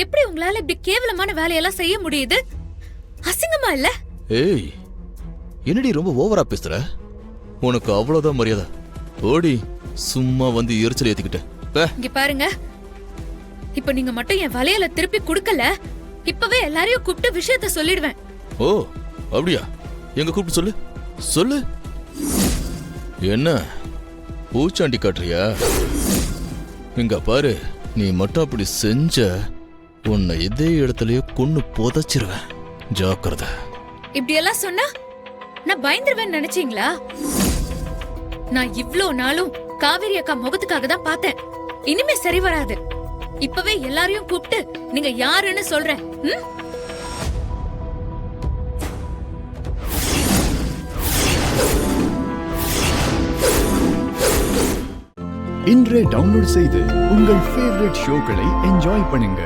எப்படி உங்களால இப்படி கேவலமான வேலையெல்லாம் செய்ய முடியுது? அசிங்கமா இல்ல? ஏய், என்னடி ரொம்ப ஓவரா பேசுற? உனக்கு அவ்வளவுதான் மரியாதை. ஓடி, சும்மா வந்து எரிச்சல் ஏத்திக்கிட்ட. இங்க பாருங்க, இப்ப நீங்க மட்டும் என் வளையல திருப்பி குடுக்கல, இப்பவே எல்லாரையும் கூப்பிட்டு விஷயத்த சொல்லிடுவேன். ஓ, அப்படியா? எங்க கூப்பிட்டு சொல்லு சொல்லு. என்ன பூச்சாண்டி காட்டுறியா? இங்க பாரு, நீ மட்டும் அப்படி செஞ்ச உன்னை இதே இடத்துலயே கொன்னு புதைச்சிருவேன். ஜாக்கிரதை. இப்படி எல்லாம் சொன்னா நான் பயந்துருவேன்னு நினைச்சீங்களா? நான் இவ்ளோ நாளும் காவேரி அக்கா முகத்துக்காக தான் பார்த்தேன். இனிமே சரி வராது. இப்பவே எல்லாரையும் கூப்பிட்டு நீங்க யாருன்னு சொல்றேன். இன்றே டவுன்லோட் செய்து உங்கள் ஃபேவரட் ஷோக்களை என்ஜாய் பண்ணுங்க.